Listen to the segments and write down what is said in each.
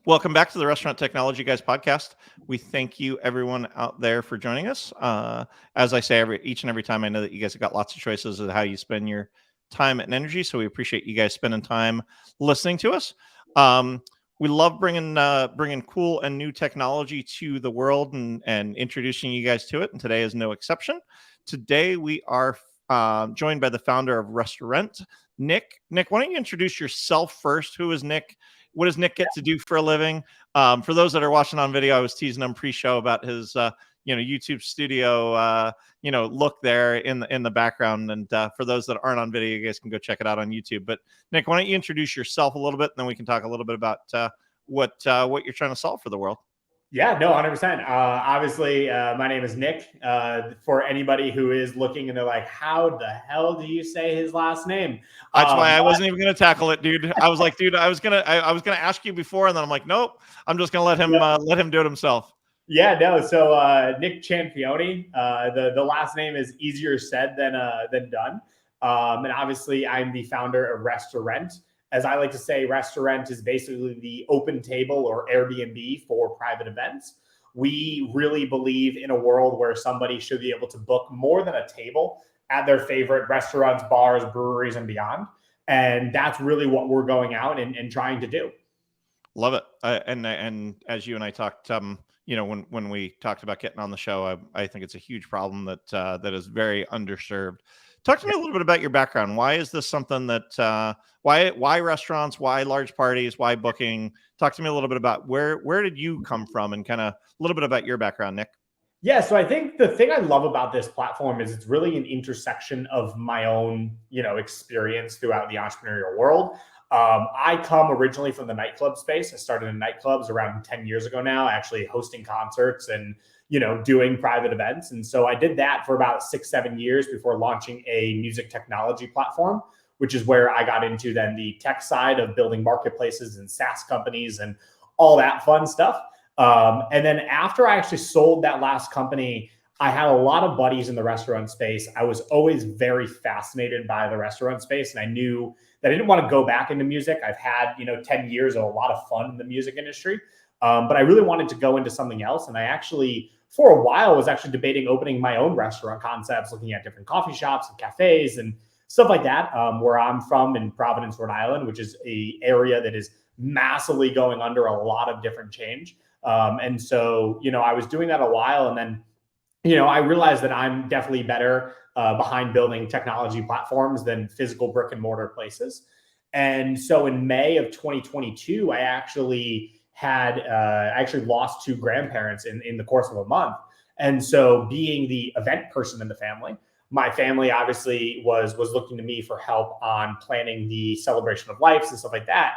Welcome back to the Restaurant Technology Guys podcast. We thank you, everyone out there, for joining us. As I say each and every time, I know that you guys have got lots of choices of how you spend your time and energy. So we appreciate you guys spending time listening to us. Um, we love bringing cool and new technology to the world and introducing you guys to it. And today is no exception. Today we are joined by the founder of Restaurant, Nick. Nick, why don't you introduce yourself first? Who is Nick? What does Nick get to do for a living? For those that are watching on video, I was teasing him pre-show about his, YouTube studio, look there in the background. And for those that aren't on video, you guys can go check it out on YouTube. But Nick, why don't you introduce yourself a little bit, and then we can talk a little bit about what you're trying to solve for the world. Yeah, no, 100%. Obviously, my name is Nick. For anybody who is looking and they're like, how the hell do you say his last name? That's why I wasn't even going to tackle it, dude. I was like, dude, I was gonna ask you before, and then I'm like, nope, I'm just gonna let him do it himself. Yeah, no. So Nick Ciampione, the last name is easier said than done. And obviously, I'm the founder of Restaurant. As I like to say, Restaurant is basically the open table or Airbnb for private events. We really believe in a world where somebody should be able to book more than a table at their favorite restaurants, bars, breweries, and beyond. And that's really what we're going out and trying to do. Love it. And as you and I talked, when we talked about getting on the show, I think it's a huge problem that is very underserved. Talk to me a little bit about your background. Why is this something that why restaurants, why large parties, why booking? Talk to me a little bit about where did you come from, and kind of a little bit about your background, Nick. Yeah, so I think the thing I love about this platform is it's really an intersection of my own, experience throughout the entrepreneurial world. I come originally from the nightclub space. I started in nightclubs around 10 years ago now, actually hosting concerts and, doing private events. And so I did that for about 6-7 years before launching a music technology platform, which is where I got into then the tech side of building marketplaces and SaaS companies and all that fun stuff. And then after I actually sold that last company, I had a lot of buddies in the restaurant space. I was always very fascinated by the restaurant space, and I knew that I didn't want to go back into music. I've had, 10 years of a lot of fun in the music industry, but I really wanted to go into something else. And I actually, for a while, was actually debating opening my own restaurant concepts, looking at different coffee shops and cafes and stuff like that. Where I'm from in Providence, Rhode Island, which is an area that is massively going under a lot of different change. And so, I was doing that a while, and then, I realized that I'm definitely better behind building technology platforms than physical brick and mortar places. And so in May of 2022, I actually lost 2 grandparents in the course of a month. And so being the event person in the family, my family obviously was looking to me for help on planning the celebration of life and stuff like that.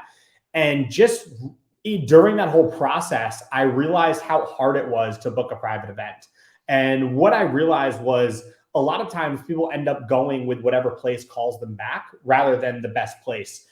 And just during that whole process, I realized how hard it was to book a private event. And what I realized was a lot of times people end up going with whatever place calls them back rather than the best place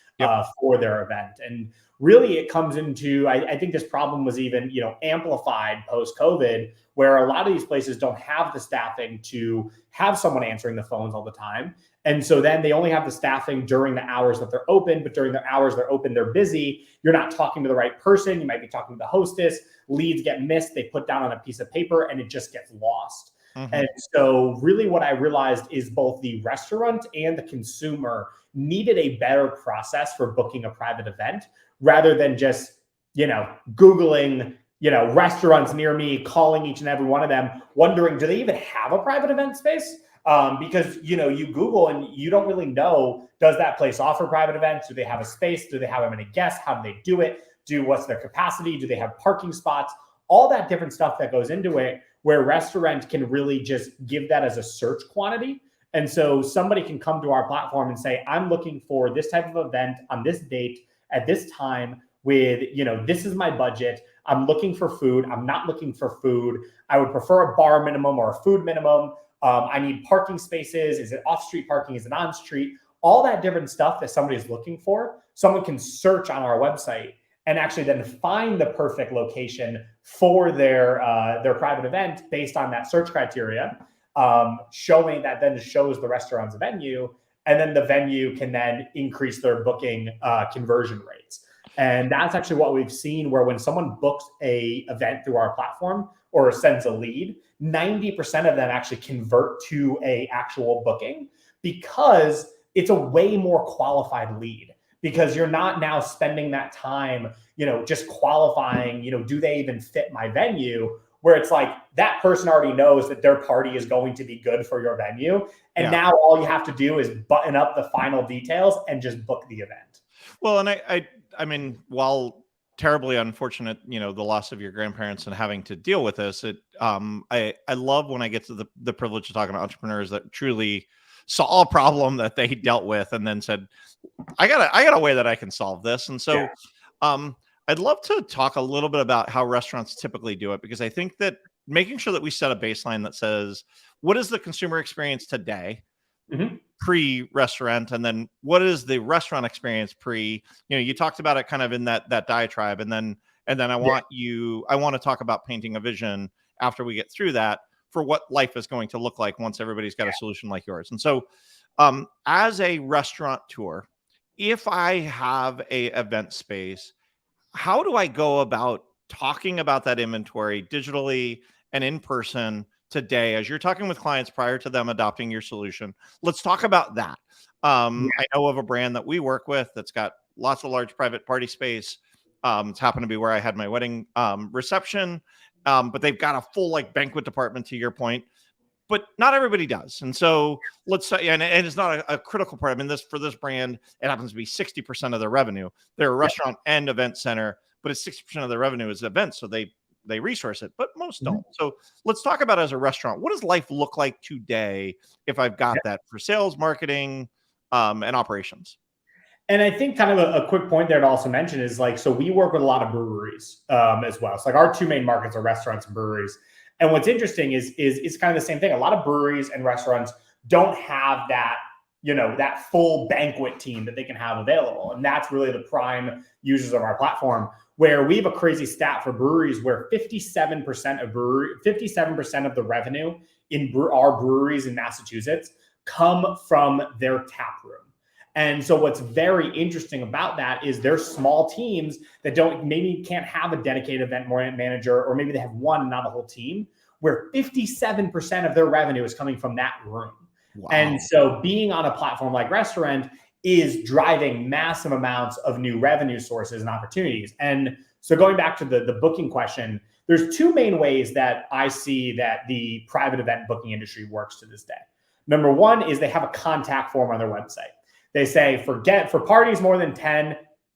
for their event. And really it comes into, I think this problem was even, amplified post-COVID, where a lot of these places don't have the staffing to have someone answering the phones all the time. And so then they only have the staffing during the hours that they're open, but during the hours they're open, they're busy. You're not talking to the right person. You might be talking to the hostess. Leads get missed. They put down on a piece of paper and it just gets lost. Mm-hmm. And so really what I realized is both the restaurant and the consumer needed a better process for booking a private event rather than just, Googling, restaurants near me, calling each and every one of them, wondering, do they even have a private event space? Because, you Google and you don't really know, does that place offer private events? Do they have a space? Do they have how many guests? How do they do it? What's their capacity? Do they have parking spots? All that different stuff that goes into it, where Restaurant can really just give that as a search quantity. And so somebody can come to our platform and say, I'm looking for this type of event on this date at this time with, this is my budget. I'm looking for food. I'm not looking for food. I would prefer a bar minimum or a food minimum. I need parking spaces. Is it off-street parking? Is it on-street? All that different stuff that somebody is looking for, someone can search on our website and actually then find the perfect location for their private event based on that search criteria, showing that then shows the restaurant's venue, and then the venue can then increase their booking conversion rates. And that's actually what we've seen, where when someone books a event through our platform or sends a lead, 90% of them actually convert to a actual booking, because it's a way more qualified lead, because you're not now spending that time, just qualifying, do they even fit my venue? Where it's like that person already knows that their party is going to be good for your venue. And now all you have to do is button up the final details and just book the event. Well, and I mean, while terribly unfortunate, the loss of your grandparents and having to deal with this, I love when I get to the privilege of talking to entrepreneurs that truly saw a problem that they dealt with and then said, I got a way that I can solve this. And so, I'd love to talk a little bit about how restaurants typically do it, because I think that making sure that we set a baseline that says, what is the consumer experience today? Pre-restaurant, and then what is the restaurant experience pre? You talked about it kind of in that diatribe, and then I want to talk about painting a vision after we get through that for what life is going to look like once everybody's got a solution like yours. And so, as a restaurateur, if I have a event space, how do I go about talking about that inventory digitally and in person today as you're talking with clients prior to them adopting your solution? Let's talk about that. I know of a brand that we work with that's got lots of large private party space. It's happened to be where I had my wedding reception, but they've got a full banquet department, to your point, but not everybody does. And so let's say, and it's not a critical part. I mean, for this brand, it happens to be 60% of their revenue. They're a restaurant and event center, but it's 60% of their revenue is events. So they resource it, but most don't. So let's talk about, as a restaurant, what does life look like today if I've got that for sales, marketing, and operations? And I think kind of a quick point there to also mention is so we work with a lot of breweries as well. So our two main markets are restaurants and breweries. And what's interesting is it's kind of the same thing. A lot of breweries and restaurants don't have that, that full banquet team that they can have available. And that's really the prime users of our platform, where we have a crazy stat for breweries where 57% of the revenue in our breweries in Massachusetts come from their tap room. And so what's very interesting about that is there's small teams that maybe can't have a dedicated event manager, or maybe they have one and not a whole team, where 57% of their revenue is coming from that room. Wow. And so being on a platform like Restaurant is driving massive amounts of new revenue sources and opportunities. And so going back to the booking question, there's two main ways that I see that the private event booking industry works to this day. Number one is they have a contact form on their website. They say, for parties more than 10,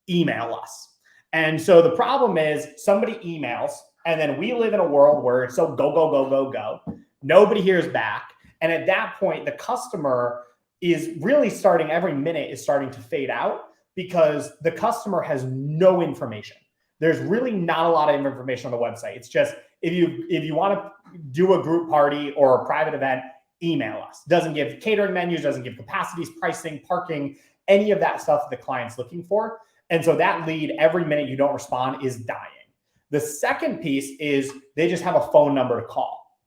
email us. And so the problem is somebody emails, and then we live in a world where it's so go. Nobody hears back. And at that point, the customer is really every minute is starting to fade out, because the customer has no information. There's really not a lot of information on the website. It's just, if you want to do a group party or a private event, email us. Doesn't give catering menus, doesn't give capacities, pricing, parking, any of that stuff the client's looking for. And so that lead, every minute you don't respond, is dying. The second piece is they just have a phone number to call.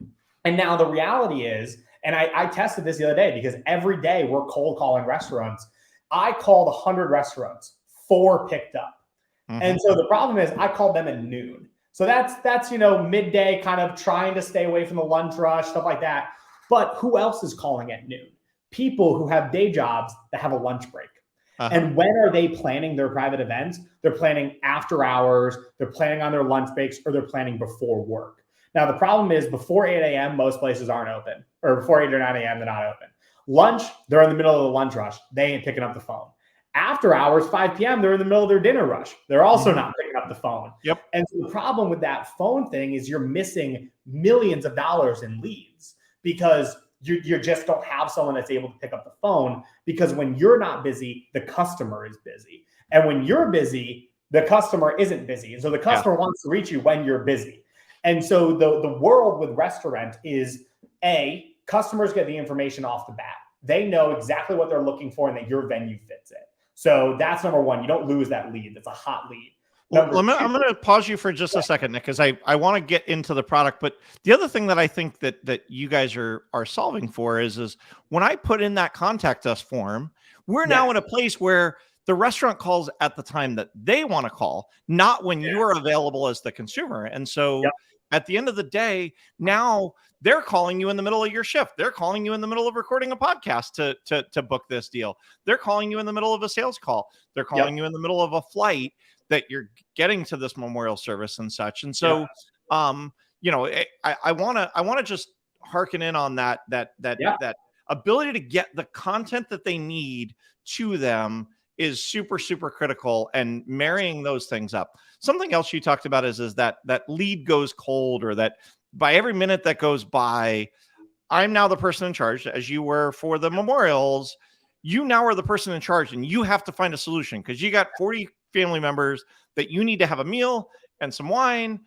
And now the reality is, and I tested this the other day, because every day we're cold calling restaurants. I called 100 restaurants, 4 picked up. And so the problem is I called them at noon. So that's midday, kind of trying to stay away from the lunch rush, stuff like that. But who else is calling at noon? People who have day jobs that have a lunch break. And when are they planning their private events? They're planning after hours, they're planning on their lunch breaks, or they're planning before work. Now, the problem is before 8 a.m., most places aren't open, or before 8 or 9 a.m., they're not open. Lunch, they're in the middle of the lunch rush. They ain't picking up the phone. After hours, 5 p.m., they're in the middle of their dinner rush. They're also not picking up the phone. Yep. And so the problem with that phone thing is you're missing millions of dollars in leads, because you just don't have someone that's able to pick up the phone, because when you're not busy, the customer is busy. And when you're busy, the customer isn't busy. And so the customer wants to reach you when you're busy. And so the world with Restaurant is, customers get the information off the bat. They know exactly what they're looking for and that your venue fits it. So that's number one. You don't lose that lead. That's a hot lead. Well, I'm going to pause you for just a second, Nick, because I want to get into the product. But the other thing that I think that you guys are solving for is when I put in that contact us form, we're now in a place where the restaurant calls at the time that they want to call, not when you are available as the consumer. And so at the end of the day, now they're calling you in the middle of your shift. They're calling you in the middle of recording a podcast to book this deal. They're calling you in the middle of a sales call. They're calling you in the middle of a flight that you're getting to this memorial service and such. And so, you know, I want to just harken in on that ability to get the content that they need to them is super, super critical, and marrying those things up. Something else you talked about is that lead goes cold, or that by every minute that goes by, I'm now the person in charge, as you were for the memorials. You now are the person in charge, and you have to find a solution because you got 40 family members that you need to have a meal and some wine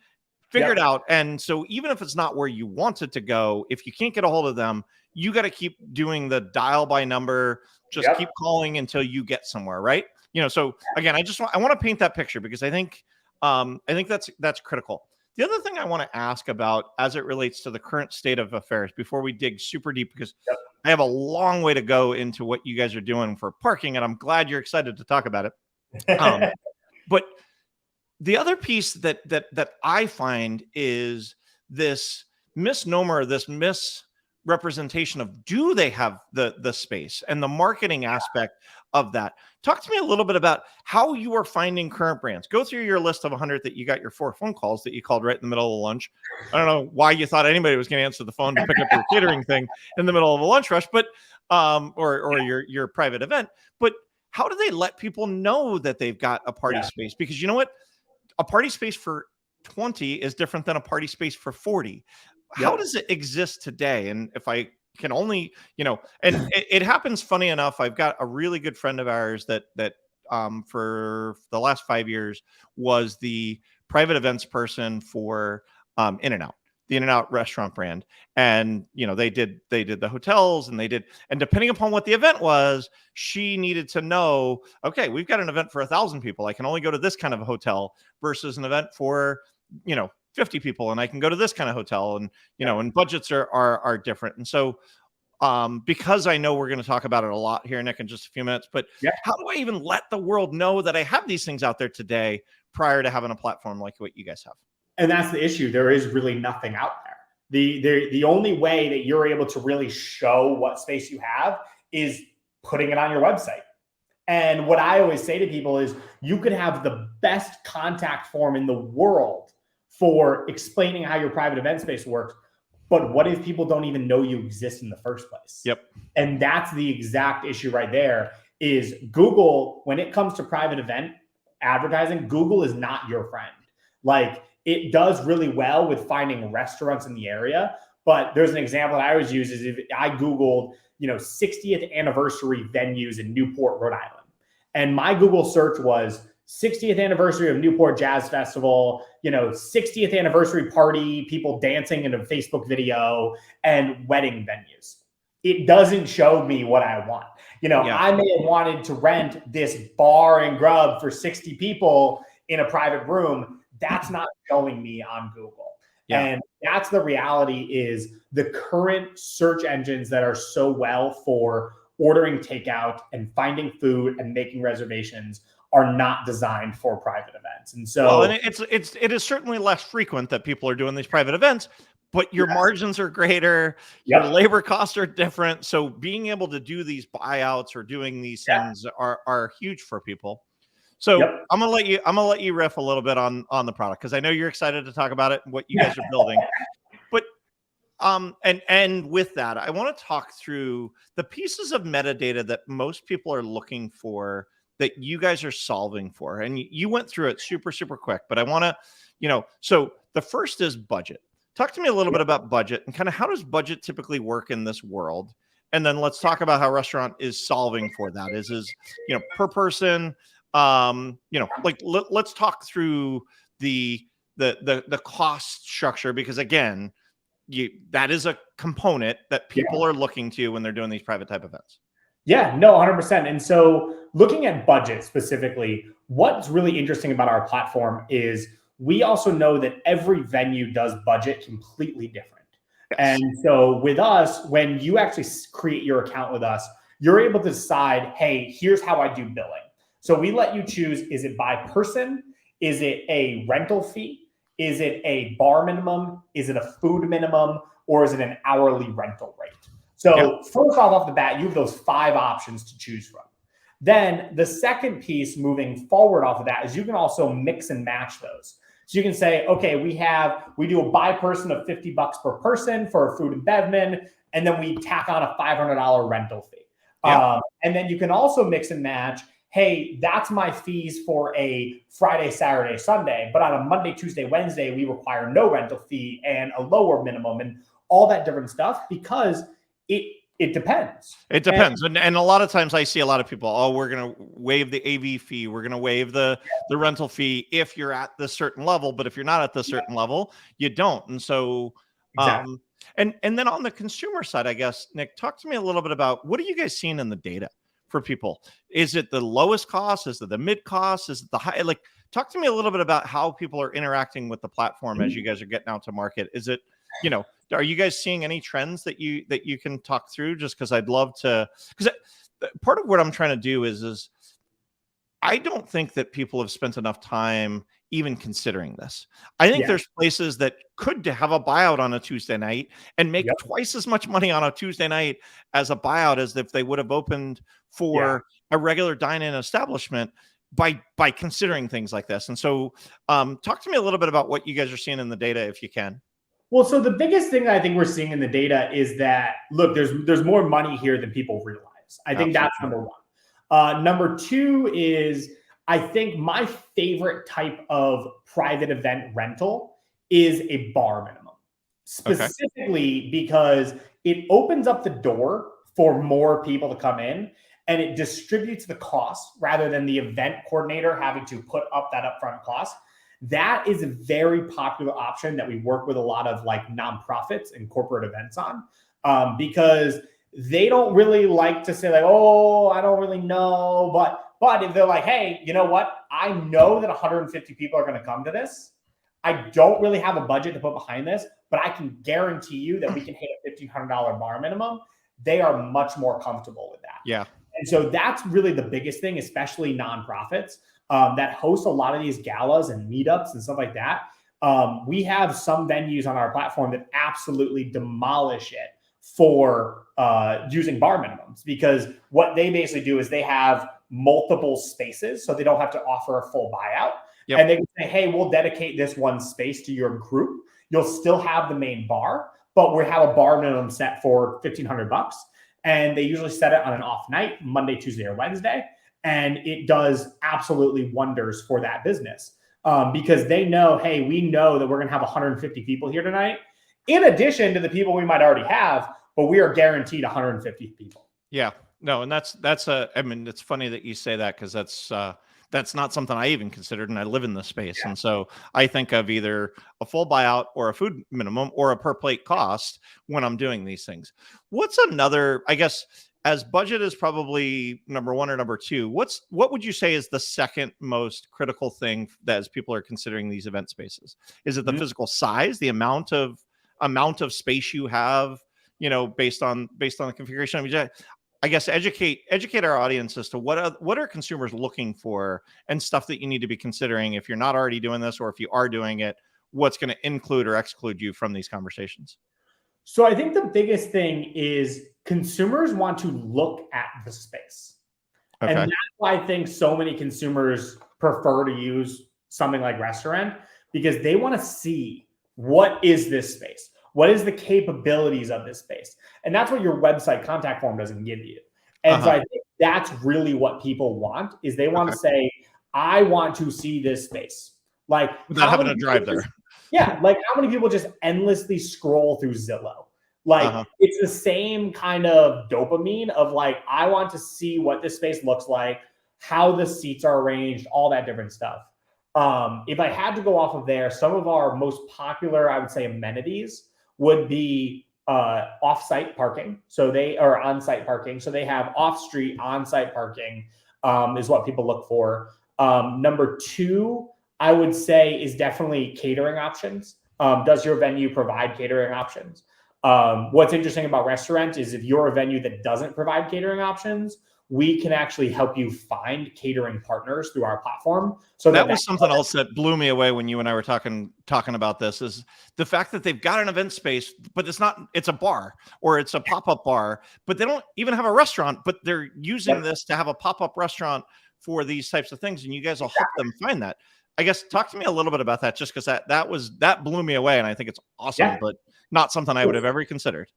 figured out. And so even if it's not where you want it to go, if you can't get a hold of them, you got to keep doing the dial by number, just keep calling until you get somewhere. Right. You know, so again, I want to paint that picture because I think that's critical. The other thing I want to ask about as it relates to the current state of affairs before we dig super deep, because I have a long way to go into what you guys are doing for parking, and I'm glad you're excited to talk about it. But the other piece that I find is this misnomer, this misrepresentation of, do they have the space, and the marketing aspect of that. Talk to me a little bit about how you are finding current brands. Go through your list of 100 that you got your 4 phone calls that you called right in the middle of lunch. I don't know why you thought anybody was going to answer the phone to pick up your catering thing in the middle of a lunch rush, but or your private event. But how do they let people know that they've got a party space? Because you know what? A party space for 20 is different than a party space for 40. How does it exist today? And if I can only, you know, and it happens, funny enough, I've got a really good friend of ours that for the last 5 years was the private events person for In-N-Out, the In-N-Out restaurant brand. And, you know, they did the hotels, and depending upon what the event was, she needed to know, okay, we've got an event for 1,000 people. I can only go to this kind of a hotel versus an event for, you know, 50 people, and I can go to this kind of hotel, and, you know, and budgets are different. And so, because I know we're going to talk about it a lot here, Nick, in just a few minutes, but how do I even let the world know that I have these things out there today prior to having a platform like what you guys have? And that's the issue. There is really nothing out there. The only way that you're able to really show what space you have is putting it on your website. And what I always say to people is, you could have the best contact form in the world for explaining how your private event space works, but what if people don't even know you exist in the first place? And that's the exact issue right there. Is Google, when it comes to private event advertising, Google is not your friend. Like, it does really well with finding restaurants in the area, but there's an example that I always use is, if I Googled, you know, 60th anniversary venues in Newport, Rhode Island, and my Google search was 60th anniversary of Newport Jazz Festival, you know, 60th anniversary party, people dancing in a Facebook video, and wedding venues. It doesn't show me what I want. You know, I may have wanted to rent this bar and grub for 60 people in a private room. That's not showing me on Google. And that's the reality, is the current search engines that are so well for ordering takeout and finding food and making reservations are not designed for private events. And so, well, and it is certainly less frequent that people are doing these private events, but your margins are greater, your labor costs are different. So being able to do these buyouts or doing these things are huge for people. So I'm gonna let you riff a little bit on the product, because I know you're excited to talk about it and what you guys are building. But and with that, I want to talk through the pieces of metadata that most people are looking for, that you guys are solving for. And you went through it super, super quick, but I want to, you know, so the first is budget. Talk to me a little bit about budget, and kind of how does budget typically work in this world? And then let's talk about how Restaurant is solving for that. Is you know, per person, you know, like let's talk through the cost structure, because again, that is a component that people are looking to when they're doing these private type events. Yeah, no, 100%. And so, looking at budget specifically, what's really interesting about our platform is we also know that every venue does budget completely different. And so with us, when you actually create your account with us, you're able to decide, hey, here's how I do billing. So we let you choose, is it by person? Is it a rental fee? Is it a bar minimum? Is it a food minimum? Or is it an hourly rental rate? So first off the bat, you have those 5 options to choose from. Then the second piece moving forward off of that is you can also mix and match those. So you can say, okay, we do a by person of $50 per person for a food and bevman, and then we tack on a $500 rental fee. And then you can also mix and match, hey, that's my fees for a Friday, Saturday, Sunday, but on a Monday, Tuesday, Wednesday, we require no rental fee and a lower minimum and all that different stuff, because it depends. It depends. And a lot of times I see a lot of people, oh, we're going to waive the AV fee. We're going to waive the rental fee if you're at this certain level. But if you're not at this certain level, you don't. And so, and then on the consumer side, I guess, Nick, talk to me a little bit about what are you guys seeing in the data for people? Is it the lowest cost? Is it the mid cost? Is it the high? Like, talk to me a little bit about how people are interacting with the platform as you guys are getting out to market. Is it, are you guys seeing any trends that you can talk through? Just because I'd love to, because part of what I'm trying to do is I don't think that people have spent enough time even considering this. I think there's places that could have a buyout on a Tuesday night and make twice as much money on a Tuesday night as a buyout as if they would have opened for a regular dine-in establishment by considering things like this. And so talk to me a little bit about what you guys are seeing in the data, if you can. Well, so the biggest thing that I think we're seeing in the data is that, look, there's more money here than people realize. I think that's number one. Number two is, I think my favorite type of private event rental is a bar minimum, specifically because it opens up the door for more people to come in, and it distributes the cost rather than the event coordinator having to put up that upfront cost. That is a very popular option that we work with a lot of like nonprofits and corporate events on, because they don't really like to say like, oh, I don't really know. But if they're like, hey, you know what? I know that 150 people are going to come to this. I don't really have a budget to put behind this, but I can guarantee you that we can hit a $1,500 bar minimum. They are much more comfortable with that. Yeah. And so that's really the biggest thing, especially nonprofits that host a lot of these galas and meetups and stuff like that. We have some venues on our platform that absolutely demolish it for using bar minimums, because what they basically do is they have multiple spaces, so they don't have to offer a full buyout. And they can say, hey, we'll dedicate this one space to your group. You'll still have the main bar, but we have a bar minimum set for $1,500. And they usually set it on an off night, Monday, Tuesday, or Wednesday. And it does absolutely wonders for that business, because they know, hey, we know that we're going to have 150 people here tonight, in addition to the people we might already have, but we are guaranteed 150 people. Yeah, no. And I mean, it's funny that you say that, because that's not something I even considered, and I live in this space. And so I think of either a full buyout or a food minimum or a per plate cost when I'm doing these things. What's another, I guess, as budget is probably number one or number two, what would you say is the second most critical thing that as people are considering these event spaces? Is it the physical size, the amount of space you have, based on the configuration? I mean, I guess educate our audience as to what are consumers looking for and stuff that you need to be considering if you're not already doing this, or if you are doing it, what's going to include or exclude you from these conversations? So I think the biggest thing is consumers want to look at the space. And that's why I think so many consumers prefer to use something like Restaurant, because they want to see, what is this space? What is the capabilities of this space? And that's what your website contact form doesn't give you. And so I think that's really what people want, is they want to say, I want to see this space. Like, without having to drive there. Like how many people just endlessly scroll through Zillow? Like it's the same kind of dopamine of like, I want to see what this space looks like, how the seats are arranged, all that different stuff. If I had to go off of there, some of our most popular, I would say, amenities would be off-site parking. So they are on-site parking. So they have off-street, on-site parking is what people look for. Number two, I would say, is definitely catering options. Does your venue provide catering options? What's interesting about Restaurant is if you're a venue that doesn't provide catering options, we can actually help you find catering partners through our platform. So that was something else that blew me away when you and I were talking about this, is the fact that they've got an event space, but it's a bar or it's a pop-up bar, but they don't even have a restaurant, but they're using this to have a pop-up restaurant for these types of things. And you guys will help them find that. I guess talk to me a little bit about that, just because that blew me away. And I think it's awesome, but not something I would have ever considered.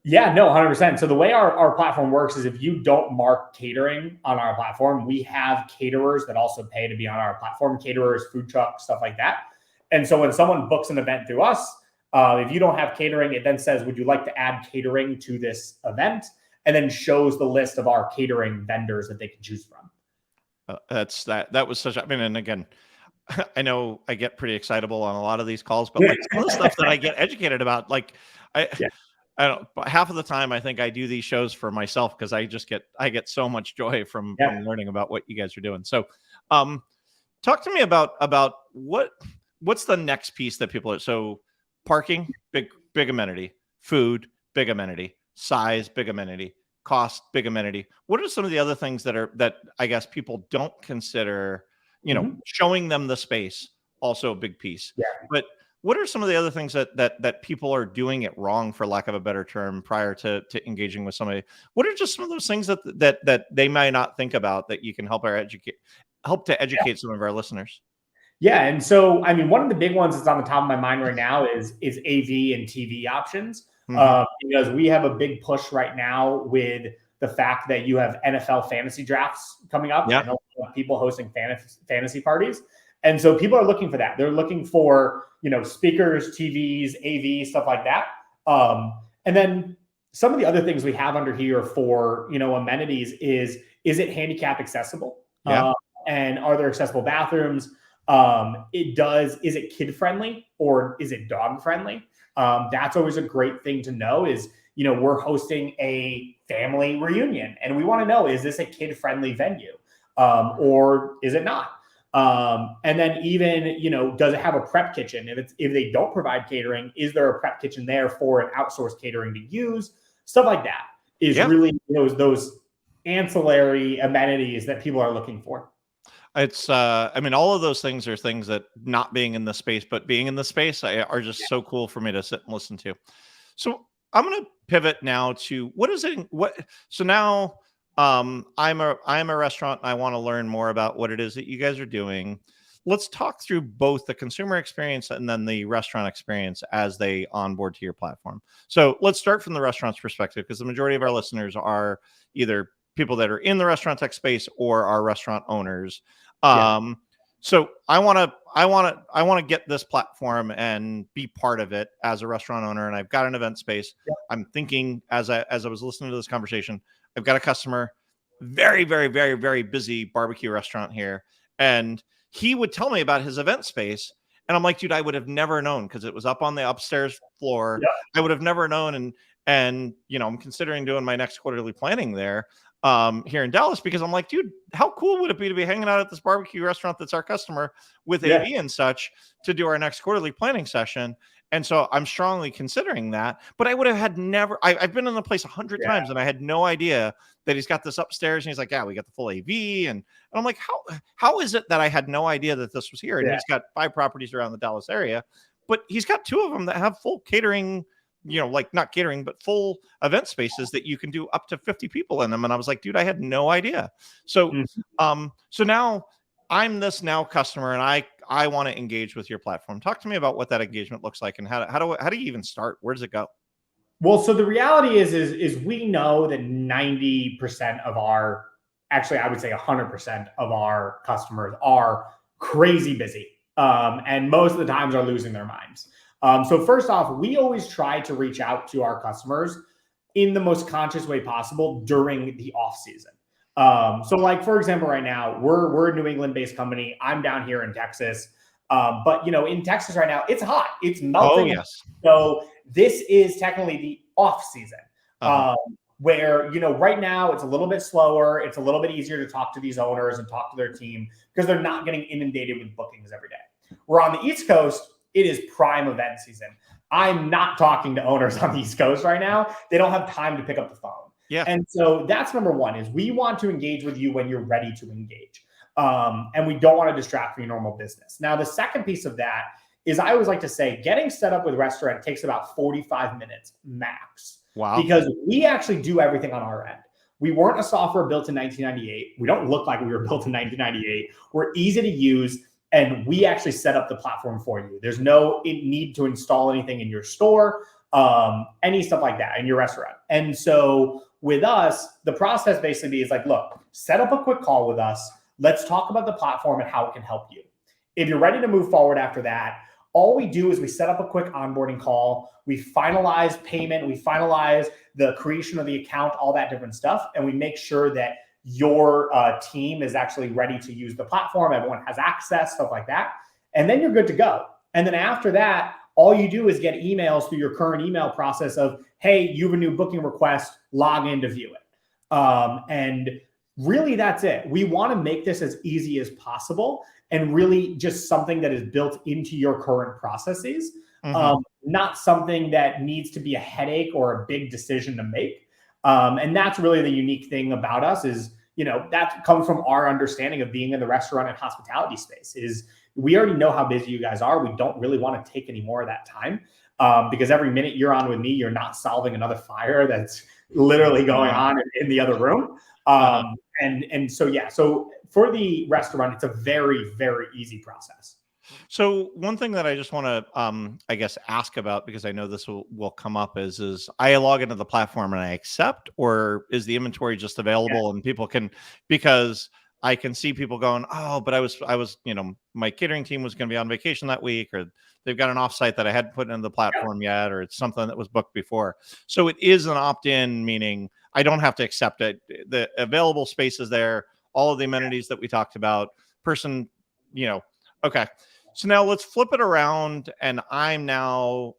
Yeah, no, 100%. So the way our platform works is if you don't mark catering on our platform, we have caterers that also pay to be on our platform, caterers, food trucks, stuff like that. And so when someone books an event through us, if you don't have catering, it then says, would you like to add catering to this event? And then shows the list of our catering vendors that they can choose from. That was such, I mean, and again, I know I get pretty excitable on a lot of these calls, but like some of the stuff that I get educated about, like I don't, half of the time I think I do these shows for myself because I get so much joy from learning about what you guys are doing. So talk to me about what's the next piece that people are, so parking, big amenity, food, big amenity, size, big amenity, cost, big amenity. What are some of the other things that I guess people don't consider, showing them the space, also a big piece. But what are some of the other things that people are doing it wrong, for lack of a better term, prior to engaging with somebody? What are just some of those things that they might not think about that you can help to educate some of our listeners? Yeah, and so I mean, one of the big ones that's on the top of my mind right now is AV and TV options, because we have a big push right now with the fact that you have NFL fantasy drafts coming up, and a lot of people hosting fantasy parties. And so people are looking for that. They're looking for, speakers, TVs, AV, stuff like that. And then some of the other things we have under here for, amenities is it handicap accessible? And are there accessible bathrooms? Is it kid friendly or is it dog friendly? That's always a great thing to know is, we're hosting a family reunion and we want to know, is this a kid friendly venue? Or is it not? And then even, does it have a prep kitchen? If they don't provide catering, is there a prep kitchen there for an outsourced catering to use? Stuff like that is really those ancillary amenities that people are looking for. It's, I mean, all of those things are things that not being in the space, but being in the space are just so cool for me to sit and listen to. So I'm going to pivot now to so now, I'm a restaurant and I want to learn more about what it is that you guys are doing. Let's talk through both the consumer experience and then the restaurant experience as they onboard to your platform. So let's start from the restaurant's perspective, because the majority of our listeners are either people that are in the restaurant tech space or are restaurant owners. So I want to get this platform and be part of it as a restaurant owner. And I've got an event space. I'm thinking as I was listening to this conversation, I've got a customer, very, very, very, very busy barbecue restaurant here. And he would tell me about his event space. And I'm like, dude, I would have never known because it was up on the upstairs floor. I would have never known. And I'm considering doing my next quarterly planning there here in Dallas, because I'm like, dude, how cool would it be to be hanging out at this barbecue restaurant that's our customer with AV and such to do our next quarterly planning session? And so I'm strongly considering that, but I would have had I've been in the place 100 times and I had no idea that he's got this upstairs and he's like, yeah, we got the full AV. And I'm like, how is it that I had no idea that this was here? And he's got 5 properties around the Dallas area, but he's got 2 of them that have full catering, like not catering, but full event spaces that you can do up to 50 people in them. And I was like, dude, I had no idea. So, so now I'm this customer and I want to engage with your platform. Talk to me about what that engagement looks like and how do you even start? Where does it go? Well, so the reality is we know that 90% of actually, I would say 100% of our customers are crazy busy. And most of the times are losing their minds. So first off, we always try to reach out to our customers in the most conscious way possible during the off season. So like, for example, right now we're a New England based company. I'm down here in Texas. But in Texas right now, it's hot, it's melting. Oh, yes. So this is technically the off season, where, right now it's a little bit slower. It's a little bit easier to talk to these owners and talk to their team because they're not getting inundated with bookings every day. We're on the East Coast. It is prime event season. I'm not talking to owners on the East Coast right now. They don't have time to pick up the phone. Yeah. And so that's number one, is we want to engage with you when you're ready to engage. And we don't want to distract from your normal business. Now, the second piece of that is, I always like to say, getting set up with Restaurant takes about 45 minutes max. Wow. Because we actually do everything on our end. We weren't a software built in 1998. We don't look like we were built in 1998. We're easy to use, and we actually set up the platform for you. There's no need to install anything in your store, any stuff like that in your restaurant. And so with us, the process basically is like, look, set up a quick call with us. Let's talk about the platform and how it can help you. If you're ready to move forward after that, all we do is we set up a quick onboarding call. We finalize payment. We finalize the creation of the account, all that different stuff. And we make sure that your team is actually ready to use the platform. Everyone has access, stuff like that. And then you're good to go. And then after that, all you do is get emails through your current email process of, hey, you have a new booking request, log in to view it. And really, that's it. We want to make this as easy as possible, and really just something that is built into your current processes, not something that needs to be a headache or a big decision to make. And that's really the unique thing about us, is, that comes from our understanding of being in the restaurant and hospitality space, is we already know how busy you guys are. We don't really want to take any more of that time, because every minute you're on with me, you're not solving another fire that's literally going on in the other room. And so, yeah, so for the restaurant, it's a very, very easy process. So one thing that I just want to, I guess, ask about, because I know this will come up, is I log into the platform and I accept, or is the inventory just available and people can, because I can see people going, oh, but I was, my catering team was going to be on vacation that week, or they've got an offsite that I hadn't put into the platform yet, or it's something that was booked before. So it is an opt-in, meaning I don't have to accept it. The available space is there, all of the amenities that we talked about, person, okay. So now let's flip it around, and I'm now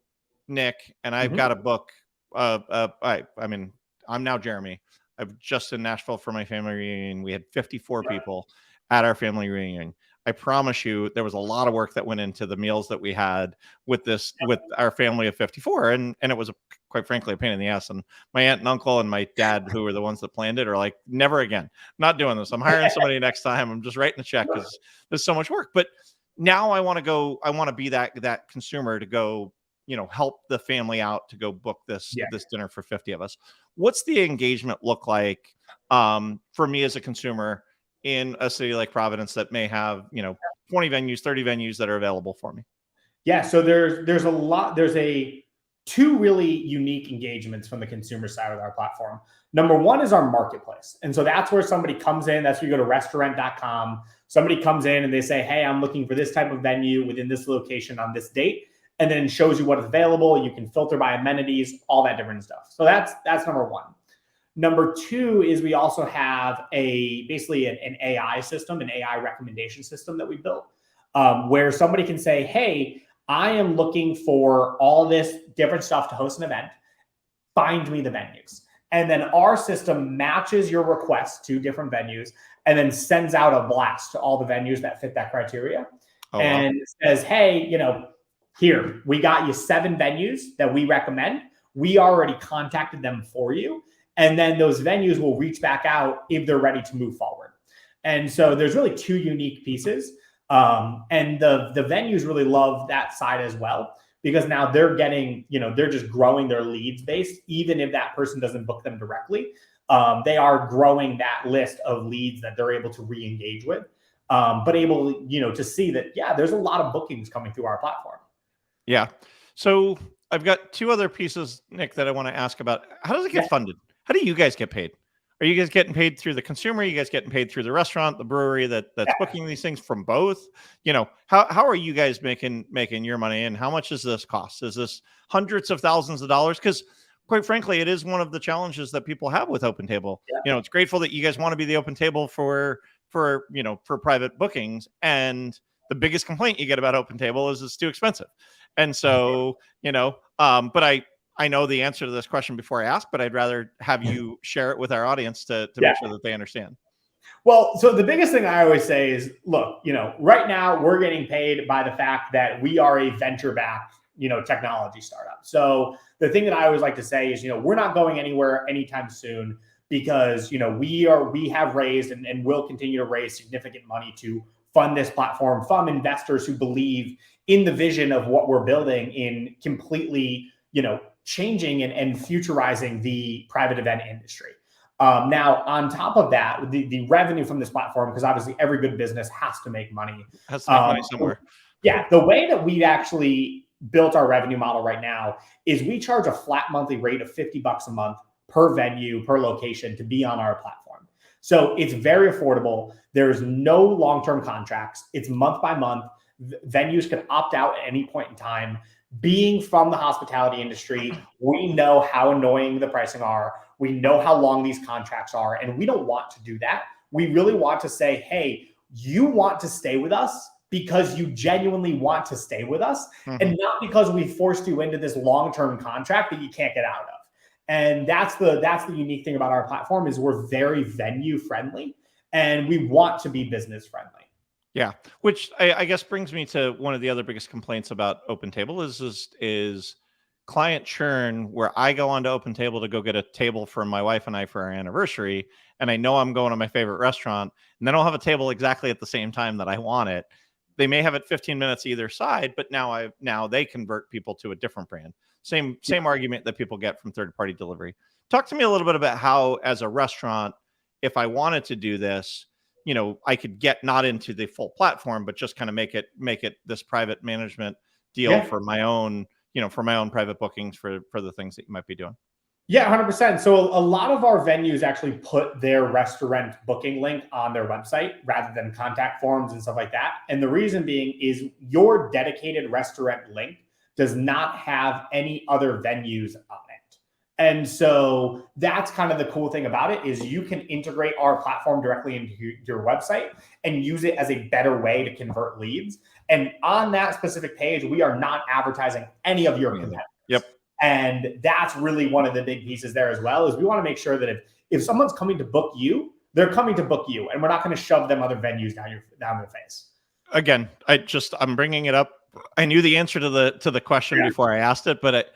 Nick, and I've got a book. I'm now Jeremy. I'm just in Nashville for my family reunion. We had 54 people at our family reunion. I promise you, there was a lot of work that went into the meals that we had with our family of 54, and it was quite frankly a pain in the ass. And my aunt and uncle and my dad, who were the ones that planned it, are like, never again, not doing this. I'm hiring somebody next time. I'm just writing a check because there's so much work. But now I want to be that consumer to go, help the family out to go book this dinner for 50 of us. What's the engagement look like for me as a consumer in a city like Providence that may have, 20 venues, 30 venues that are available for me? Yeah. So there's a lot. There's two really unique engagements from the consumer side of our platform. Number one is our marketplace. And so that's where somebody comes in. That's where you go to restaurant.com. Somebody comes in and they say, hey, I'm looking for this type of venue within this location on this date, and then shows you what is available. You can filter by amenities, all that different stuff. So that's number one. Number two is we also have basically an AI system, an AI recommendation system that we built, where somebody can say, hey, I am looking for all this different stuff to host an event. Find me the venues. And then our system matches your request to different venues and then sends out a blast to all the venues that fit that criteria. And says, hey, here, we got you 7 venues that we recommend. We already contacted them for you. And then those venues will reach back out if they're ready to move forward. And so there's really 2 unique pieces. And the venues really love that side as well, because now they're getting, they're just growing their leads base. Even if that person doesn't book them directly, they are growing that list of leads that they're able to re-engage with, but able, to see that, there's a lot of bookings coming through our platform. Yeah. So I've got 2 other pieces, Nick, that I want to ask about. How does it get funded? How do you guys get paid? Are you guys getting paid through the consumer? Are you guys getting paid through the restaurant, the brewery that's booking these things, from both? How are you guys making your money, and how much does this cost? Is this hundreds of thousands of dollars? Because quite frankly, it is one of the challenges that people have with Open Table. It's grateful that you guys want to be the Open Table for private bookings. And the biggest complaint you get about Open Table is it's too expensive. And so, but I know the answer to this question before I ask, but I'd rather have you share it with our audience to make sure that they understand. Well, so the biggest thing I always say is, look, right now we're getting paid by the fact that we are a venture-backed technology startup. So the thing that I always like to say is, we're not going anywhere anytime soon because, we have raised and will continue to raise significant money to fund this platform from investors who believe in the vision of what we're building in completely, changing and futurizing the private event industry. Now, on top of that, the revenue from this platform, because obviously every good business has to make money. Has to make money somewhere. Yeah, the way that we've actually built our revenue model right now is we charge a flat monthly rate of $50 a month per venue, per location to be on our platform. So it's very affordable. There's no long-term contracts. It's month by month. Venues can opt out at any point in time. Being from the hospitality industry, we know how annoying the pricing are. We know how long these contracts are, and we don't want to do that. We really want to say, hey, you want to stay with us because you genuinely want to stay with us, and not because we forced you into this long-term contract that you can't get out of. And that's the unique thing about our platform is we're very venue friendly, and we want to be business friendly. Yeah, which I guess brings me to one of the other biggest complaints about OpenTable is client churn, where I go onto OpenTable to go get a table for my wife and I for our anniversary, and I know I'm going to my favorite restaurant, and then I'll have a table exactly at the same time that I want it. They may have it 15 minutes either side, but now they convert people to a different brand. Same argument that people get from third-party delivery. Talk to me a little bit about how, as a restaurant, if I wanted to do this, I could get not into the full platform, but just kind of make it this private management deal for my own, for my own private bookings for the things that you might be doing. Yeah, 100%. So a lot of our venues actually put their restaurant booking link on their website rather than contact forms and stuff like that. And the reason being is your dedicated restaurant link does not have any other venues on it. And so that's kind of the cool thing about it is you can integrate our platform directly into your website and use it as a better way to convert leads. And on that specific page, we are not advertising any of your competitors. Yep. And that's really one of the big pieces there as well, is we want to make sure that if someone's coming to book you, they're coming to book you, and we're not going to shove them other venues down their face. Again, I'm bringing it up. I knew the answer to the question before I asked it, but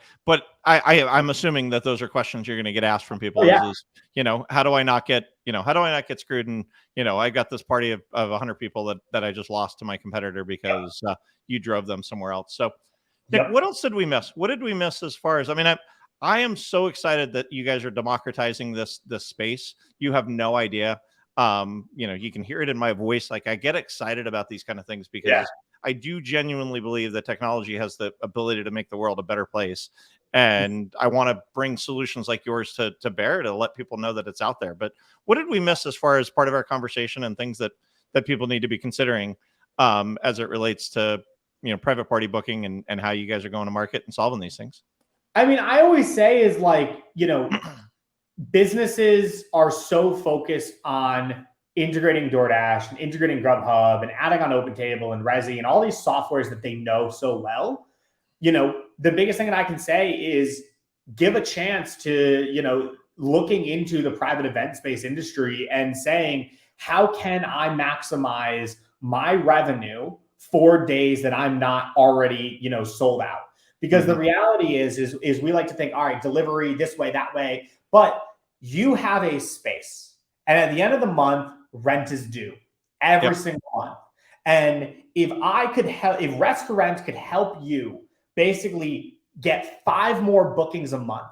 I'm assuming that those are questions you're going to get asked from people. How do I not get screwed? And I got this party of 100 people that I just lost to my competitor because you drove them somewhere else. So, Nick, what else did we miss? What did we miss as far as? I mean, I am so excited that you guys are democratizing this space. You have no idea. You can hear it in my voice. Like, I get excited about these kind of things because I do genuinely believe that technology has the ability to make the world a better place. And I want to bring solutions like yours to bear to let people know that it's out there. But what did we miss as far as part of our conversation and things that people need to be considering as it relates to private party booking and how you guys are going to market and solving these things? I mean, I always say is like, businesses are so focused on integrating DoorDash and integrating Grubhub and adding on OpenTable and Resi and all these softwares that they know so well. The biggest thing that I can say is give a chance to, looking into the private event space industry and saying, how can I maximize my revenue for days that I'm not already, sold out? Because the reality is we like to think, all right, delivery this way, that way, but you have a space. And at the end of the month, rent is due every single month. And if Restaurant could help you basically get 5 more bookings a month,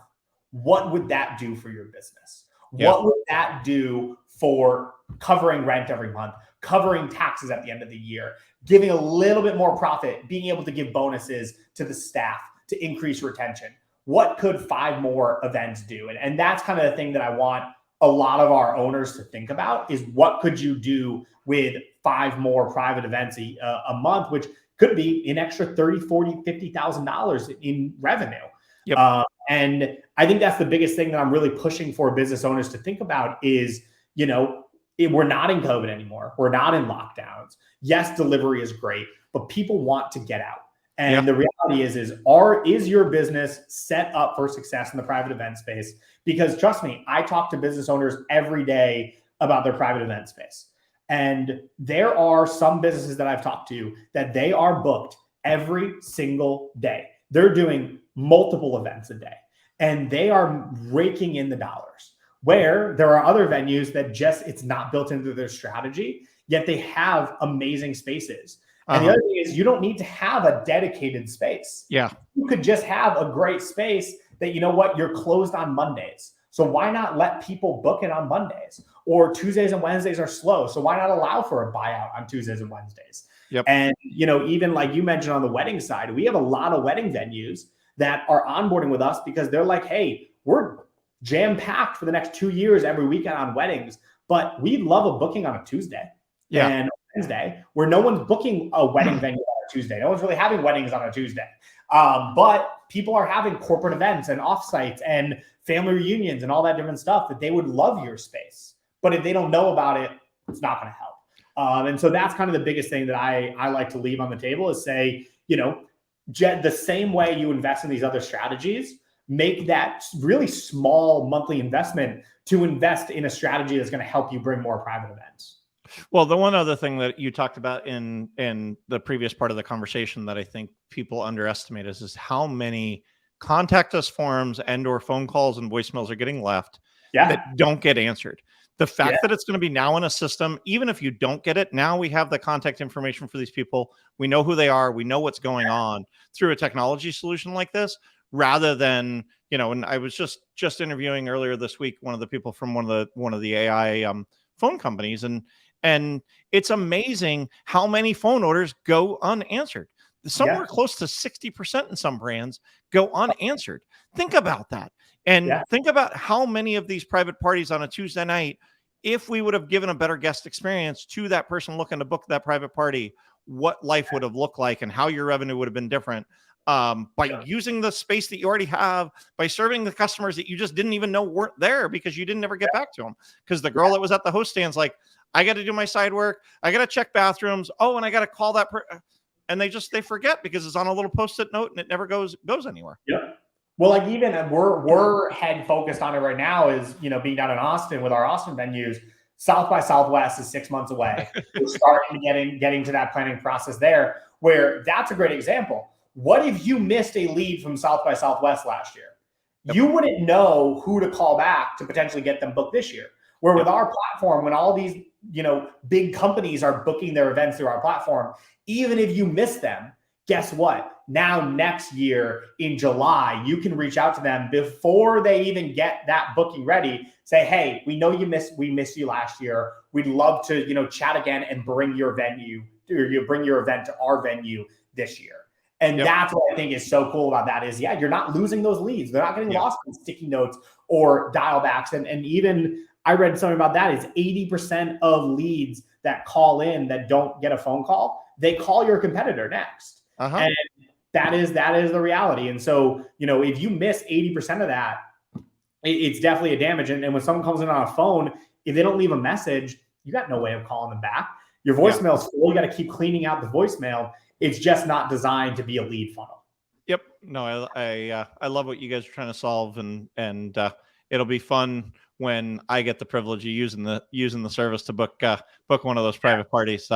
what would that do for your business? What would that do for covering rent every month, covering taxes at the end of the year, giving a little bit more profit, being able to give bonuses to the staff to increase retention? What could 5 more events do? And that's kind of the thing that I want a lot of our owners to think about is what could you do with 5 more private events a month, which could be an extra $30,000, $40,000, $50,000 in revenue. And I think that's the biggest thing that I'm really pushing for business owners to think about is, we're not in COVID anymore. We're not in lockdowns. Yes, delivery is great, but people want to get out. And the reality is your business set up for success in the private event space? Because trust me, I talk to business owners every day about their private event space. And there are some businesses that I've talked to that they are booked every single day. they're doing multiple events a day and they are raking in the dollars, where there are other venues that just, it's not built into their strategy, yet they have amazing spaces. And the other thing is, you don't need to have a dedicated space. Yeah. You could just have a great space that, you know what, you're closed on Mondays. So why not let people book it on Mondays? Or Tuesdays and Wednesdays are slow. So why not allow for a buyout on Tuesdays and Wednesdays? Yep. And, you know, even like you mentioned on the wedding side, we have a lot of wedding venues that are onboarding with us because they're like, hey, we're jam-packed for the next 2 years every weekend on weddings, but we'd love a booking on a Tuesday and Wednesday, where no one's booking a wedding venue on a Tuesday. No one's really having weddings on a Tuesday. But people are having corporate events and offsites and family reunions and all that different stuff that they would love your space. But if they don't know about it, it's not going to help. And so that's kind of the biggest thing that I like to leave on the table is say, you know, the same way you invest in these other strategies, make that really small monthly investment to invest in a strategy that's going to help you bring more private events. Well, the one other thing that you talked about in the previous part of the conversation that I think people underestimate is how many contact us forms and or phone calls and voicemails are getting left that don't get answered. The fact that it's going to be now in a system, even if you don't get it, now we have the contact information for these people. We know who they are. We know what's going on through a technology solution like this, rather than, you know, and I was just interviewing earlier this week one of the people from one of the AI phone companies, and it's amazing how many phone orders go unanswered. Somewhere close to 60% in some brands go unanswered. Think about that. And think about how many of these private parties on a Tuesday night, if we would have given a better guest experience to that person looking to book that private party, what life would have looked like and how your revenue would have been different. By using the space that you already have, by serving the customers that you just didn't even know weren't there because you didn't ever get back to them. Because the girl that was at the host stand's like, I got to do my side work. I got to check bathrooms. Oh, and I got to call that and they forget because it's on a little post-it note and it never goes anywhere. Yeah. Well, like even we're head focused on it right now is, you know, being down in Austin with our Austin venues. South by Southwest is 6 months away. We're starting to getting to that planning process there, where that's a great example. What if you missed a lead from South by Southwest last year? You wouldn't know who to call back to potentially get them booked this year. Where with our platform, when all these, you know, big companies are booking their events through our platform, even if you miss them, guess what? Now, next year in July, you can reach out to them before they even get that booking ready. Say, hey, we know we missed you last year. We'd love to, you know, chat again and bring your venue, or you bring your event to our venue this year. And that's what I think is so cool about that is, you're not losing those leads. They're not getting lost in sticky notes or dial backs. And even I read something about that is 80% of leads that call in that don't get a phone call, they call your competitor next. And that is the reality. And so, you know, if you miss 80% of that, it's definitely a damage. And when someone comes in on a phone, if they don't leave a message, you got no way of calling them back. Your voicemail is full. You got to keep cleaning out the voicemail. It's just not designed to be a lead funnel. Yep. No, I love what you guys are trying to solve, and it'll be fun when I get the privilege of using the service to book one of those private parties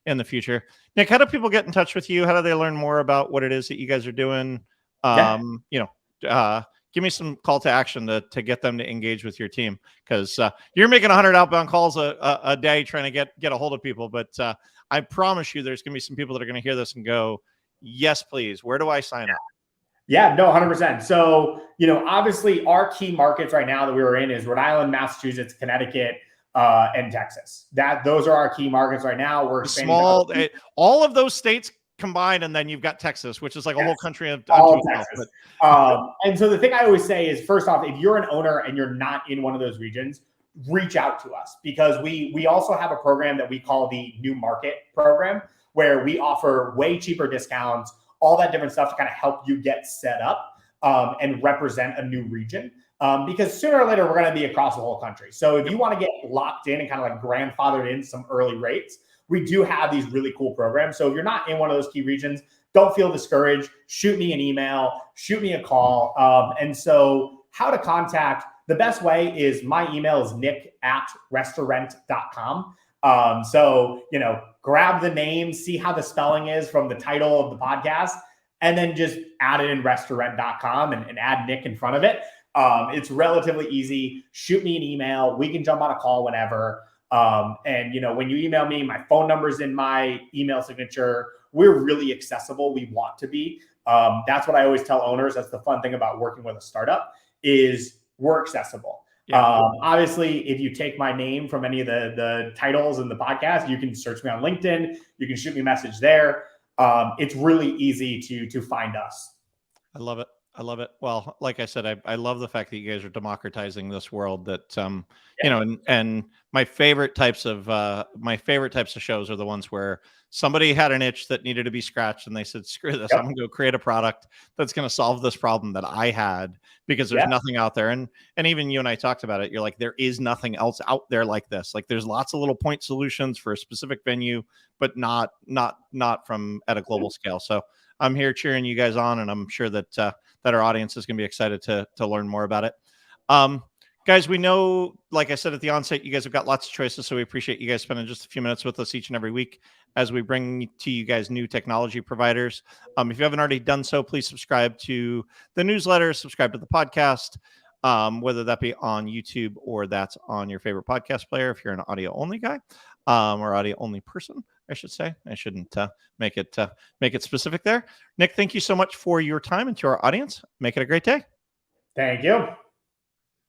in the future. Nick, how do people get in touch with you? How do they learn more about what it is that you guys are doing? You know, give me some call to action to get them to engage with your team, because you're making 100 outbound calls a day trying to get a hold of people. But I promise you, there's going to be some people that are going to hear this and go, yes, please. Where do I sign up? Yeah, no, 100%. So, you know, obviously our key markets right now that we were in is Rhode Island, Massachusetts, Connecticut, and Texas. Those are our key markets right now. We're small, all of those states combined, and then you've got Texas, which is like a whole country of Texas. And so the thing I always say is, first off, if you're an owner and you're not in one of those regions, reach out to us, because we also have a program that we call the New Market Program, where we offer way cheaper discounts, all that different stuff to kind of help you get set up and represent a new region. Because sooner or later, we're going to be across the whole country. So if you want to get locked in and kind of like grandfathered in some early rates, we do have these really cool programs. So if you're not in one of those key regions, don't feel discouraged. Shoot me an email, shoot me a call. And so how to contact, the best way is my email is nick@restaurant.com. So, you know, grab the name, see how the spelling is from the title of the podcast. and then just add it in restaurant.com and add Nick in front of it. It's relatively easy. Shoot me an email. We can jump on a call whenever. And when you email me, my phone number is in my email signature. We're really accessible. We want to be. That's what I always tell owners. That's the fun thing about working with a startup is we're accessible. Yeah. Obviously, if you take my name from any of the titles in the podcast, you can search me on LinkedIn. You can shoot me a message there. It's really easy to find us. I love it. I love it. Well, like I said, I love the fact that you guys are democratizing this world that, and my favorite types of shows are the ones where somebody had an itch that needed to be scratched and they said, screw this, I'm gonna go create a product that's going to solve this problem that I had because there's nothing out there. And even you and I talked about it. You're like, there is nothing else out there like this. Like there's lots of little point solutions for a specific venue, but not from at a global scale. So I'm here cheering you guys on, and I'm sure that that our audience is going to be excited to learn more about it. Guys, we know, like I said at the onset, you guys have got lots of choices, so we appreciate you guys spending just a few minutes with us each and every week as we bring to you guys new technology providers. If you haven't already done so, please subscribe to the newsletter, subscribe to the podcast, whether that be on YouTube or that's on your favorite podcast player if you're an audio-only guy or audio-only person. I should say. I shouldn't make it specific there. Nick, thank you so much for your time, and to our audience, make it a great day. Thank you.